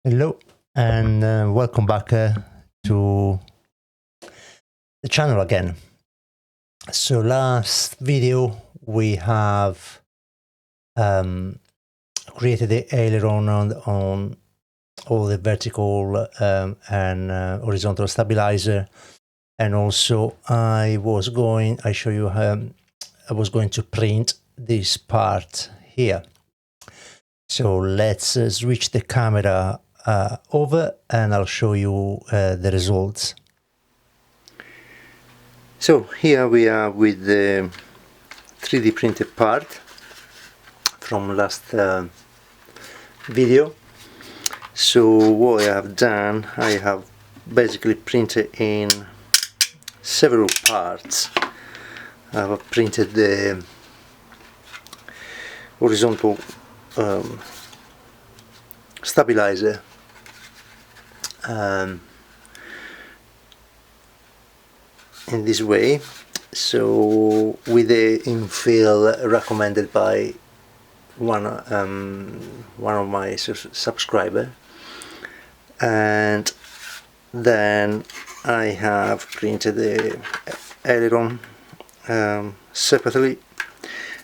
Hello and welcome back to the channel again. So last video we have created the aileron on all the vertical and horizontal stabilizer, and also I was going to print this part here. So let's switch the camera over and I'll show you the results. So here we are with the 3D printed part from last video. So what I have done, I have basically printed in several parts. I have printed the horizontal stabilizer, in this way, so with the infill recommended by one of my subscribers, and then I have printed the aileron separately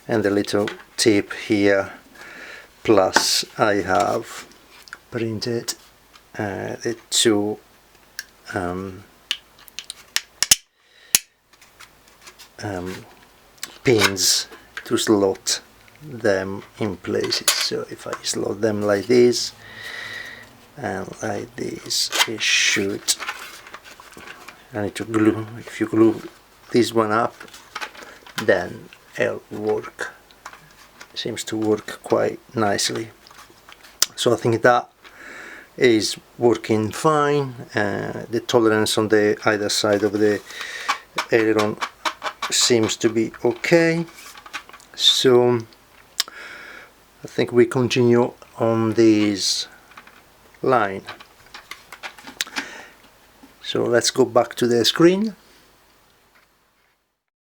and the little tip here, plus I have printed the two pins to slot them in places. So if I slot them like this and like this, it should, I need to glue, if you glue this one up, then it'll work. It seems to work quite nicely. So I think that is working fine. The tolerance on the either side of the aileron seems to be okay. So I think we continue on this line. So let's go back to the screen.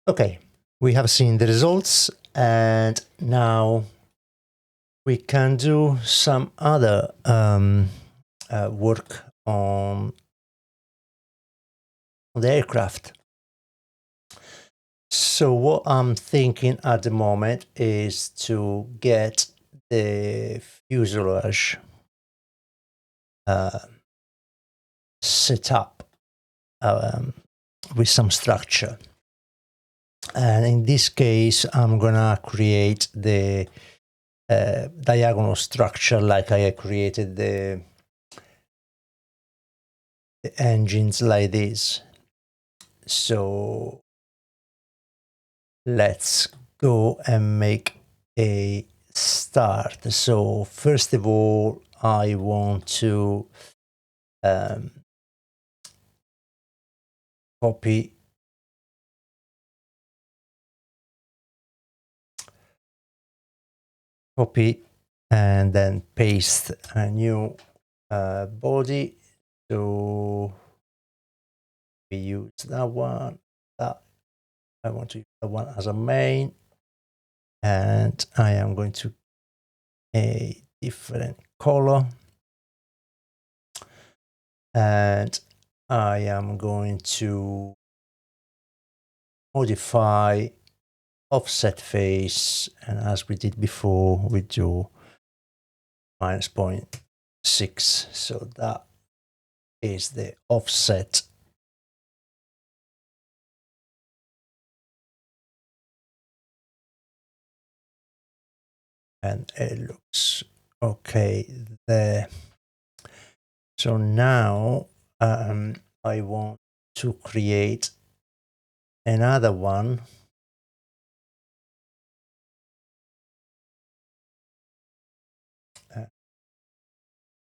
Okay, we have seen the results, and now we can do some other work on the aircraft. So what I'm thinking at the moment is to get the fuselage set up with some structure, and in this case I'm gonna create the diagonal structure like I created the engines like this. So let's go and make a start. So first of all, I want to copy and then paste a new body. So we use that one. I want to use that one as a main, and I am going to a different color, and I am going to modify offset face, and as we did before, we do -0.6. So that is the offset. And it looks okay there. So now I want to create another one.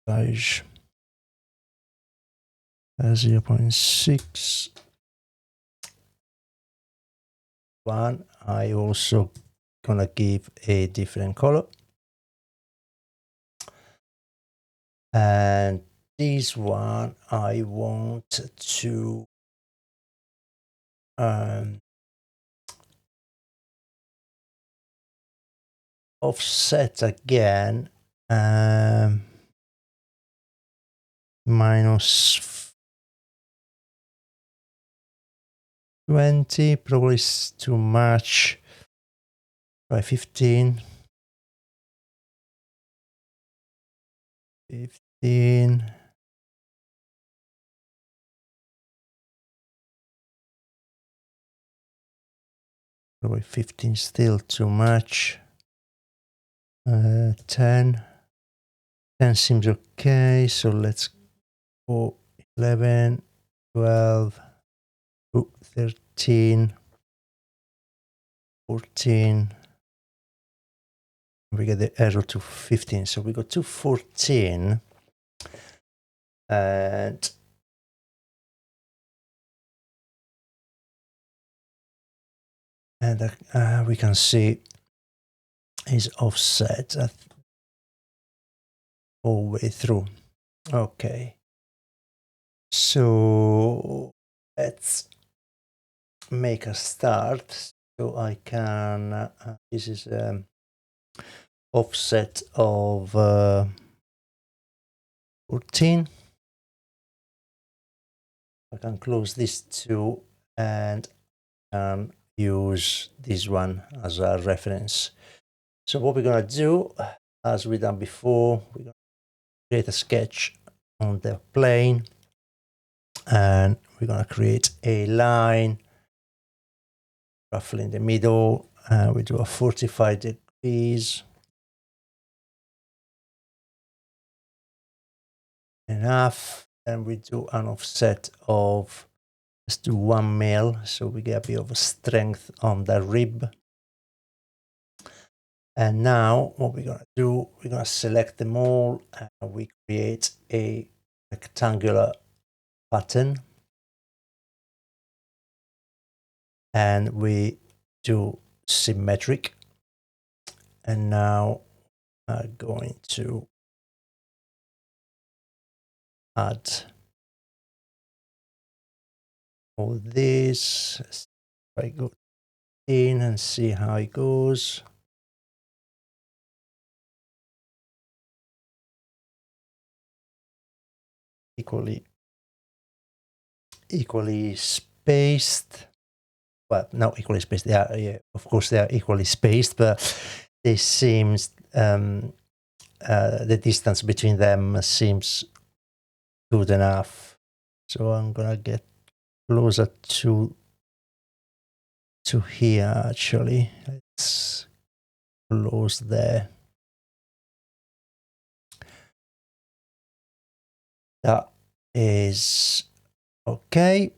Size 0.6. One, I also gonna give a different color, and this one I want to offset again, minus 20, probably is too much. Try 15. 15. Probably 15 still too much. 10. 10 seems okay, so let's go 11, 12, 13, 14. We get the error to 15, so we go to 14, and we can see is offset all the way through. Okay, so let's make a start. So I can, this is offset of 14. I can close this two and can use this one as a reference. So what we're going to do, as we done before, we're going to create a sketch on the plane, and we're going to create a line roughly in the middle, and we do a 45 degrees. Enough. And we do an offset of, let's do 1 mil, so we get a bit of strength on the rib. And now what we're going to do, we're going to select them all, and we create a rectangular pattern, and we do symmetric. And now I'm going to add all this. I go in and see how it goes. Equally spaced. Well, not equally spaced. They are, yeah, of course, they are equally spaced, but it seems the distance between them seems good enough. So I'm gonna get closer to here. Actually, let's close there. That is okay.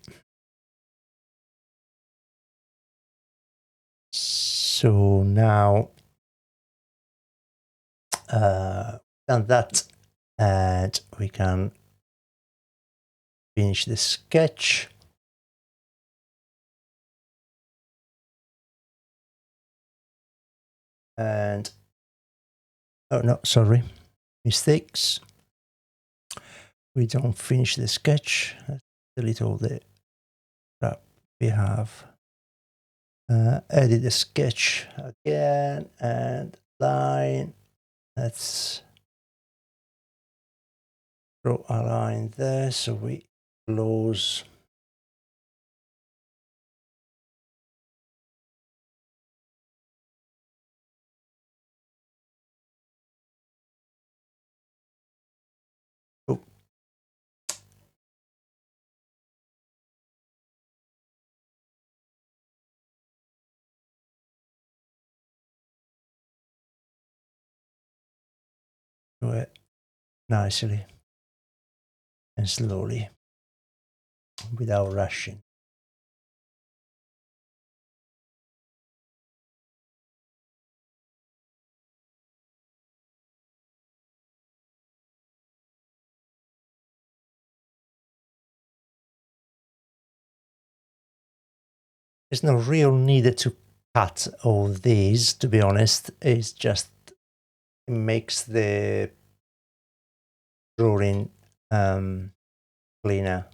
So now done that, and we can finish the sketch. And oh no, sorry, mistakes. We don't finish the sketch. Let's delete all the crap we have. Edit the sketch again and line. Let's draw a line there, so we close. Oh. Do it nicely and slowly without rushing. There's no real need to cut all these, to be honest. It's just it makes the drawing cleaner.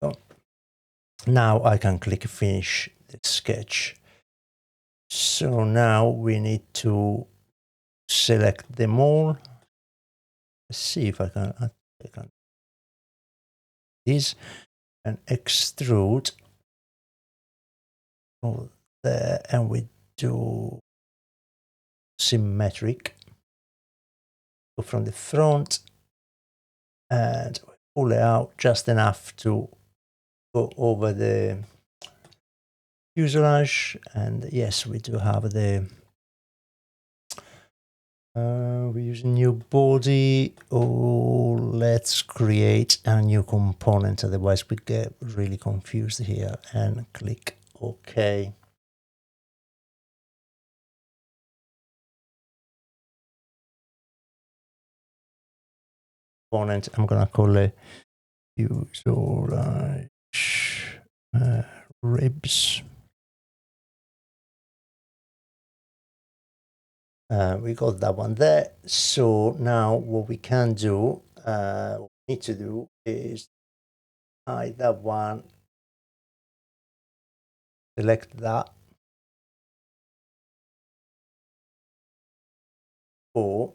Oh, Now I can click finish the sketch. So now we need to select them all. Let's see if I can this and extrude all there, and we do symmetric. Go from the front and pull it out just enough to go over the fuselage. And yes, we do have the we use a new body. Oh, let's create a new component, otherwise we get really confused here, and click OK. Component, I'm gonna call it fuselage ribs. We got that one there. So now what we can do, what we need to do is hide that one, select that, or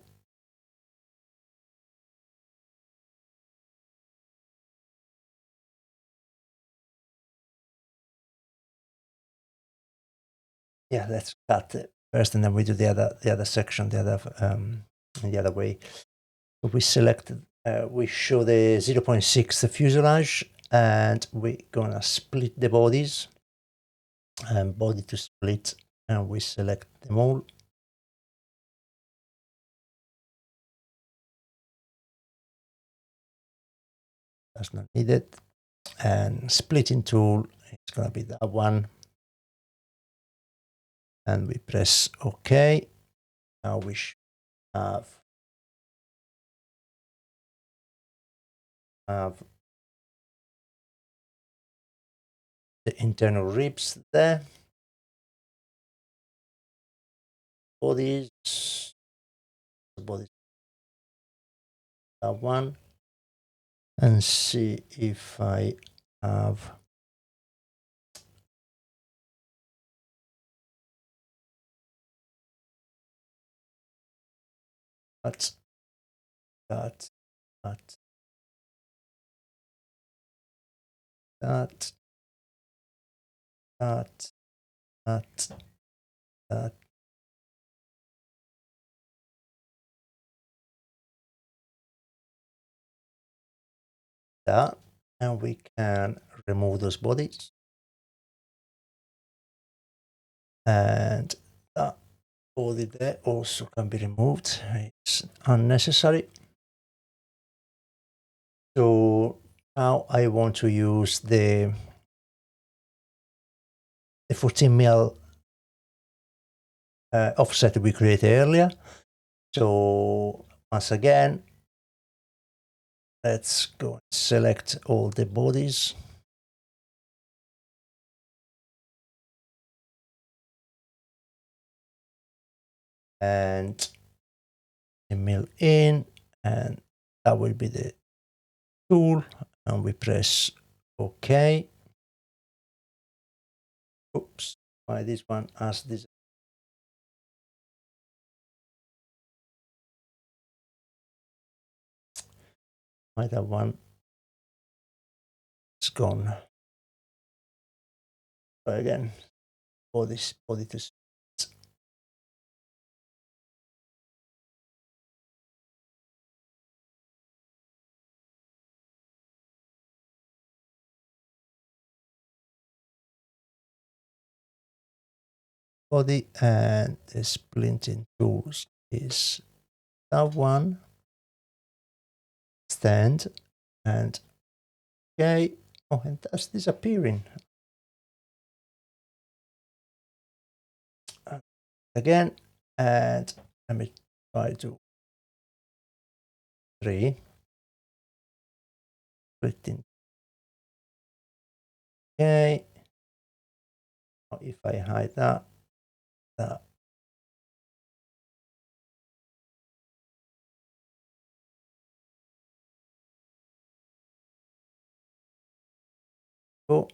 yeah, let's cut it first, and then we do the other section, the other way. So we select, we show the 0.6 the fuselage, and we're gonna split the bodies, and body to split, and we select them all. That's not needed. And splitting tool, it's gonna be that one, and we press OK. Now we should have the internal ribs there. Bodies, that one, and see if I have that, that, that, that, that, that, that. That, and we can remove those bodies, and that body there also can be removed. It's unnecessary. So now I want to use the 14 mil offset we created earlier. So once again, let's go and select all the bodies. And mill in, and that will be the tool, and we press OK. Oops, why this one has this? Why that one is gone? Try again. Body to body, and the splinting tools is that one. Stand, and okay. Oh, and that's disappearing again. And let me try to 3 splitting. Okay. Now if I hide that, go,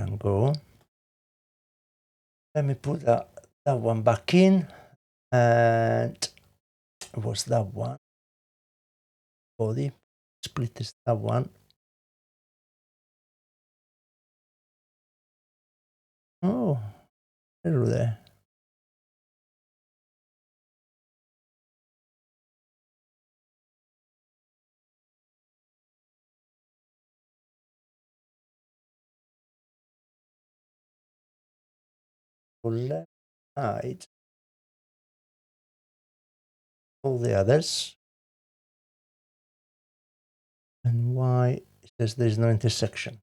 and go. Let me put that one back in, and what's that one? Body. Split this, that one. Oh, hello there. Left side, all the others. And why it says there's no intersection?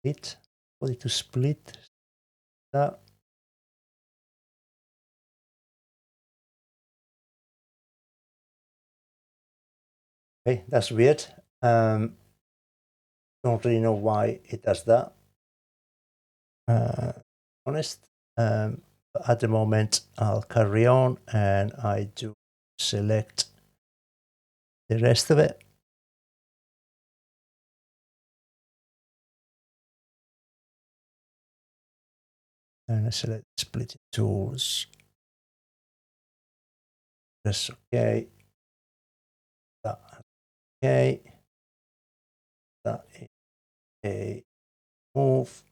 Split, body to split. That. Okay, that's weird. Don't really know why it does that. Honest. At the moment, I'll carry on and I do select the rest of it. And I select split tools. That's okay. That okay. That is a move.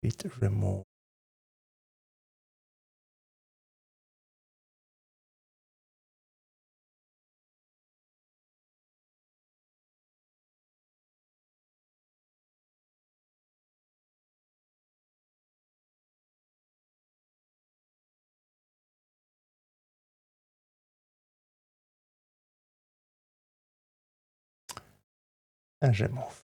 Bit remove. And remove.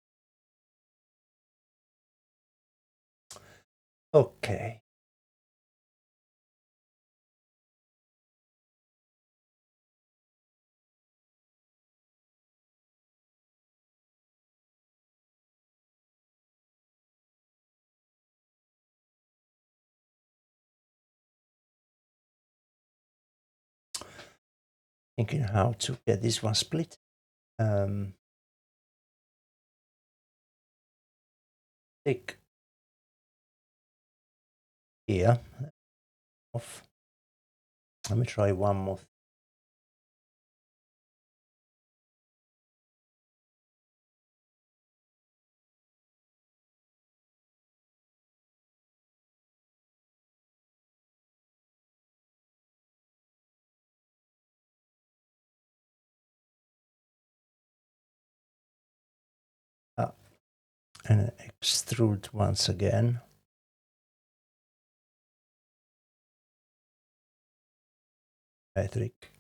Okay. Thinking how to get this one split. Take here off. Let me try one more. And extrude once again. Patrick.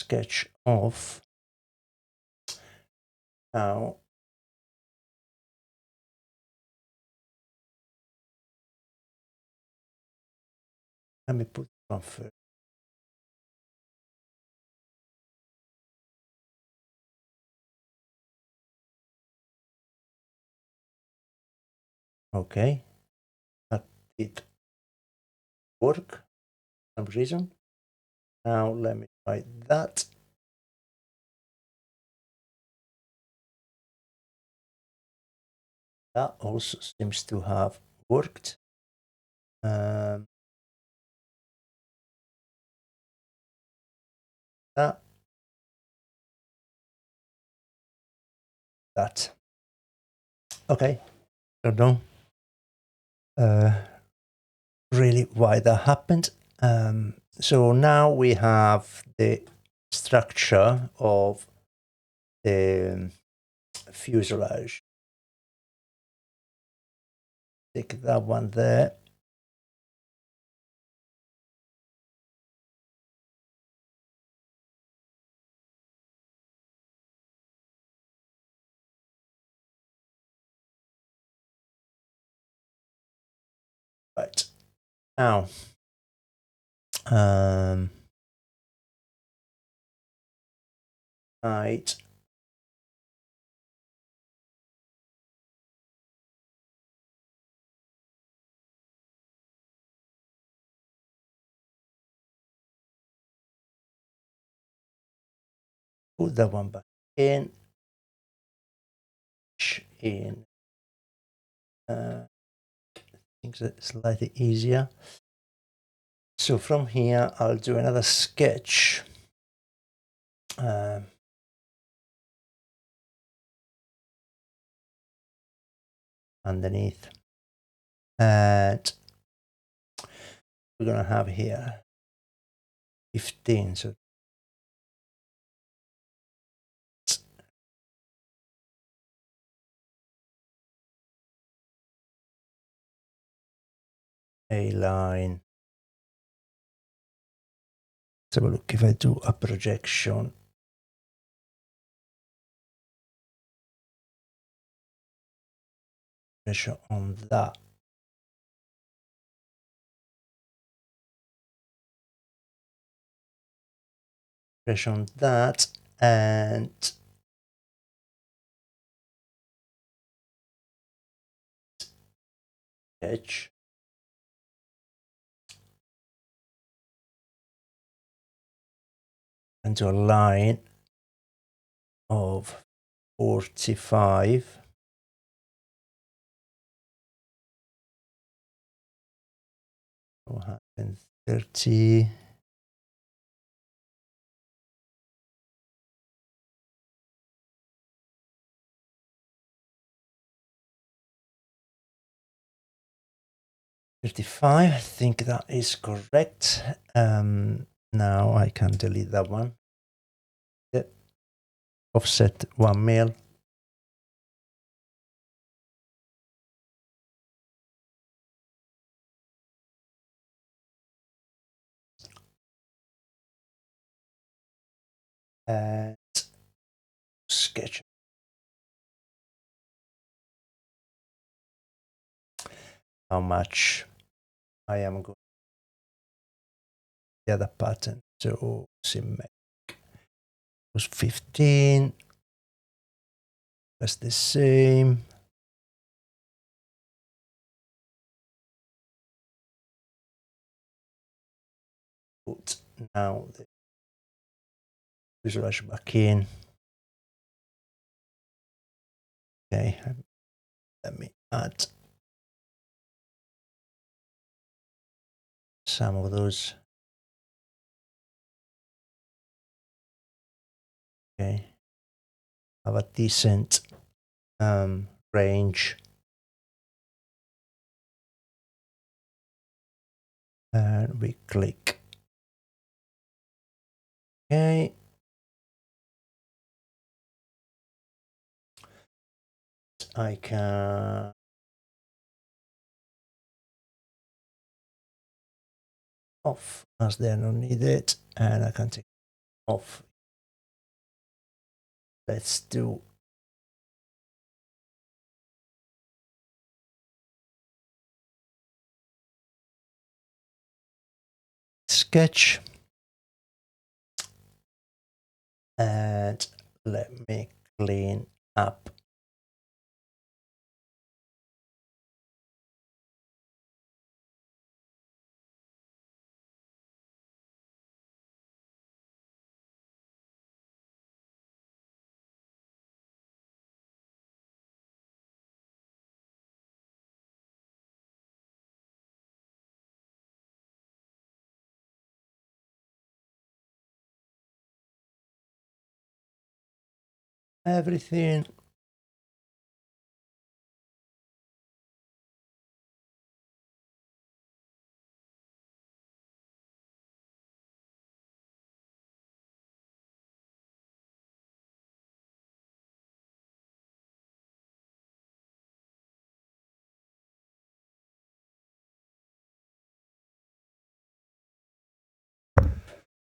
Sketch off. Now let me put one first. Okay, that did work for some reason. Now let me try that. That also seems to have worked. That. That. Okay, don't know really why that happened. So now we have the structure of the fuselage. Take that one there. Now, right. Put that one back in. I think that's slightly easier. So from here, I'll do another sketch. Underneath. And we're going to have here 15. So a line. Let's have a look if I do a projection. Pressure on that. Pressure on that, and sketch. And do a line of 45. 130. 35, I think that is correct. Now I can delete that one. Yep. Offset 1 mil. And sketch. How much I am going the other pattern. So symmetric was 15. That's the same. Put now the fuselage back in. Okay, let me add some of those. Okay, have a decent range. And we click. Okay. I can off as they are not needed, and I can take off. Let's do sketch, and let me clean up. Everything.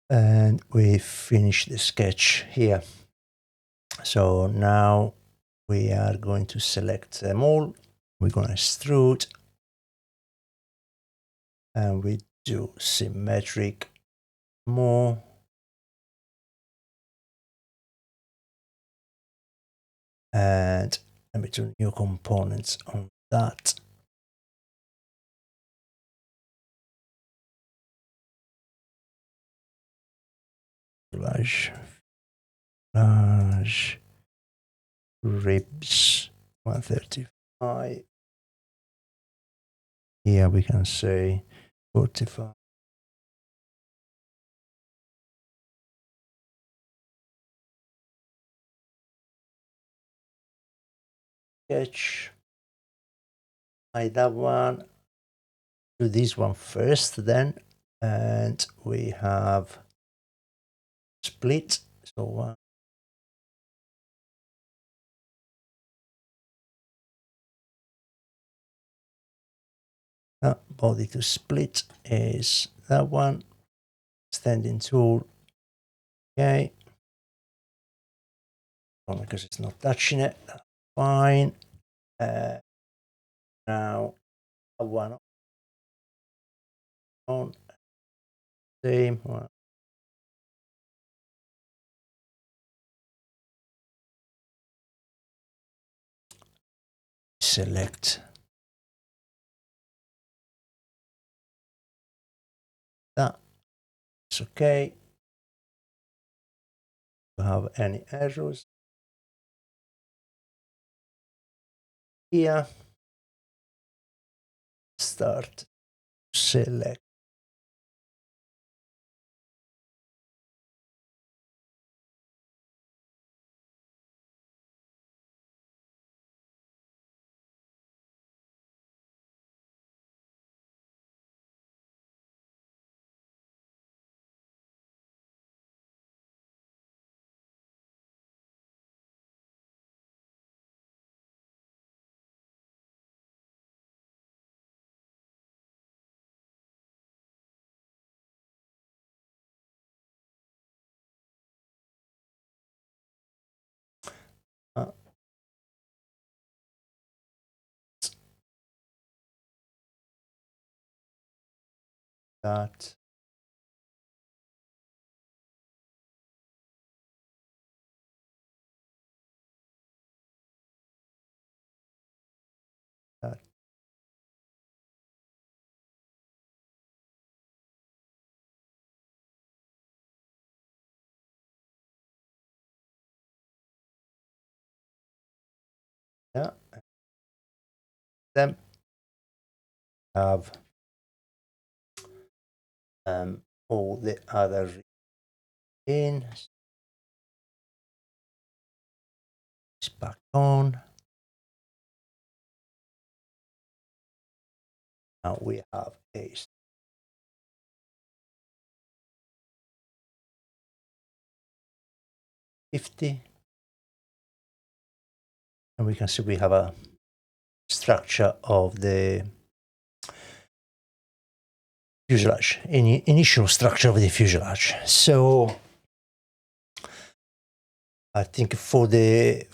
And we finish the sketch here. So now we are going to select them all. We're going to extrude. and we do symmetric more. And let me do new components on that. Fuselage, ribs 135. Here we can say 45. Sketch. Hide that one. Do this one first then, and we have split. So one. Body to split is that one. Extending tool. Okay. Because it's not touching it. Fine. Now one on same one. Select that. It's okay. Do you have any errors here? Start. Select. Uh, that. That. Yeah. Then have all the other in. It's back on. Now we have a 50. And we can see we have a structure of the fuselage, initial structure of the fuselage. So I think for today's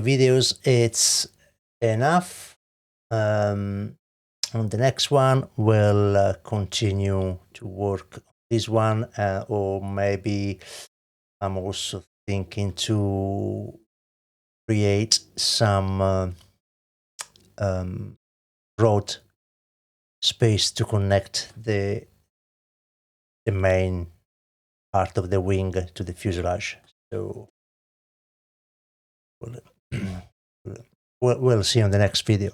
videos it's enough. On the next one we'll continue to work on this one, or maybe I'm also thinking to create some road space to connect the main part of the wing to the fuselage. So we'll see on the next video.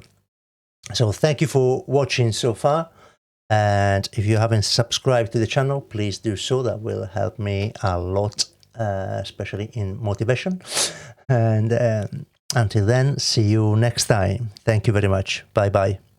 So thank you for watching so far, and if you haven't subscribed to the channel, please do so. That will help me a lot, especially in motivation. And until then, see you next time. Thank you very much. Bye bye.